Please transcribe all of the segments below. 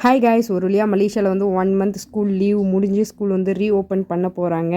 Hi guys, ஒரு வழியாக மலேசியாவில் வந்து 1 மந்த் ஸ்கூல் லீவ் முடிஞ்சு ஸ்கூல் வந்து ரீஓப்பன் பண்ண போகிறாங்க.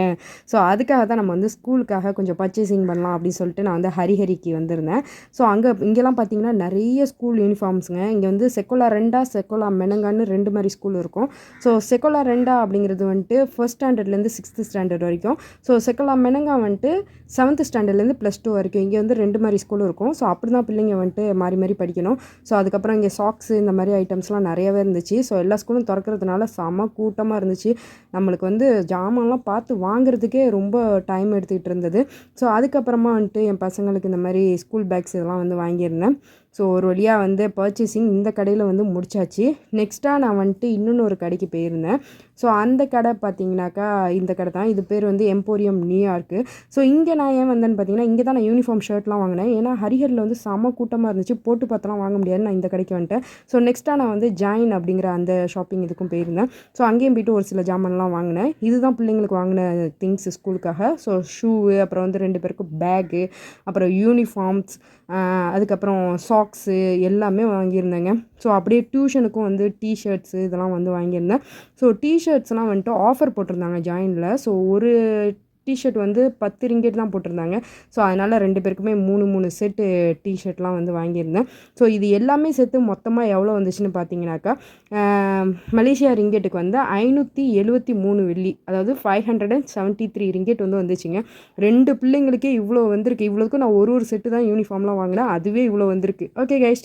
ஸோ அதுக்காக தான் நம்ம வந்து ஸ்கூலுக்காக கொஞ்சம் பர்ச்சேசிங் பண்ணலாம் அப்படின்னு சொல்லிட்டு நான் வந்து ஹரிஹரிக்கு வந்திருந்தேன். ஸோ இங்கெல்லாம் பார்த்தீங்கன்னா நிறைய ஸ்கூல் யூனிஃபார்ம்ஸுங்க. இங்கே வந்து செக்கோலா ரெண்டா செக்கோலா மெனங்கான்னு 2 மாதிரி ஸ்கூல் இருக்கும். ஸோ செக்கோலா ரெண்டா அப்படிங்கிறது வந்துட்டு 1st ஸ்டாண்டர்ட்லேருந்து 6th ஸ்டாண்டர்ட் வரைக்கும். ஸோ செக்கோலா மெனங்கா வந்துட்டு 7th ஸ்டாண்டர்ட்லேருந்து +2 வரைக்கும். இங்கே வந்து 2 மாதிரி ஸ்கூல் இருக்கும். ஸோ அப்படி தான் பிள்ளைங்க வந்துட்டு மாறி மாறி படிக்கணும். ஸோ அதுக்கப்புறம் இங்கே சாக்ஸு இந்த மாதிரி ஐட்டம்ஸ்லாம் நிறையவே இருந்துச்சு. ஸோ எல்லா ஸ்கூலும் திறக்கிறதுனால செம்ம கூட்டமாக இருந்துச்சு. நம்மளுக்கு வந்து ஜாமான்லாம் பார்த்து வாங்குறதுக்கே ரொம்ப டைம் எடுத்துக்கிட்டு இருந்தது. ஸோ அதுக்கப்புறமா வந்துட்டு என் பசங்களுக்கு இந்த மாதிரி ஸ்கூல் பேக்ஸ் இதெல்லாம் வந்து வாங்கியிருந்தேன். ஸோ ஒரு வழியாக வந்து பர்ச்சேசிங் இந்த கடையில் வந்து முடிச்சாச்சு. நெக்ஸ்ட்டாக நான் வந்துட்டு இன்னொன்று கடைக்கு போயிருந்தேன். ஸோ அந்த கடை பார்த்தீங்கன்னாக்கா இந்த கடை தான். இது பேர் வந்து எம்போரியம் நியூயார்க்கு. ஸோ இங்கே நான் ஏன் வந்தேன்னு பார்த்தீங்கன்னா, இங்கே தான் நான் யூனிஃபார்ம் ஷர்ட்லாம் வாங்கினேன். ஏன்னா ஹரிஹரில் வந்து செம கூட்டமாக இருந்துச்சு. போட்டு பார்த்தலாம் வாங்க முடியாதுன்னு நான் இந்த கடைக்கு வந்துட்டேன். ஸோ நெக்ஸ்ட்டாக நான் வந்து ஜாயின் அப்படிங்கிற அந்த ஷாப்பிங் இதுக்கும் போயிருந்தேன். ஸோ அங்கேயும் போய்ட்டு ஒரு சில ஜாமான்லாம் வாங்கினேன். இதுதான் பிள்ளைங்களுக்கு வாங்கின திங்ஸ் ஸ்கூலுக்காக. ஸோ ஷூவு, அப்புறம் வந்து 2 பேருக்கும் பேகு, அப்புறம் யூனிஃபார்ம்ஸ், அதுக்கப்புறம் சாக்ஸு எல்லாமே வாங்கியிருந்தேங்க. ஸோ அப்படியே டியூஷனுக்கும் வந்து டிஷர்ட்ஸு இதெல்லாம் வந்து வாங்கியிருந்தேன். ஸோ டிஷர்ட்ஸ்லாம் வந்துட்டு ஆஃபர் போட்டிருந்தாங்க ஜாயினில். ஸோ ஒரு டிஷர்ட் வந்து 10 ரிங்கெட் தான் போட்டிருந்தாங்க. ஸோ அதனால் 2 பேருக்குமே 3 செட்டு டிஷர்ட்லாம் வந்து வாங்கியிருந்தேன். ஸோ இது எல்லாமே சேர்த்து மொத்தமாக எவ்வளோ வந்துச்சுன்னு பார்த்தீங்கன்னாக்கா, மலேசியா ரிங்கெட்டுக்கு வந்து 573 வெள்ளி, அதாவது 573 ரிங்கெட் வந்து வந்துச்சுங்க. 2 பிள்ளைங்களுக்கே இவ்வளோ வந்திருக்கு. இவ்வளோக்கும் நான் ஒரு செட்டு தான் யூனிஃபார்ம்லாம் வாங்கினேன். அதுவே இவ்வளோ வந்திருக்கு. Okay guys.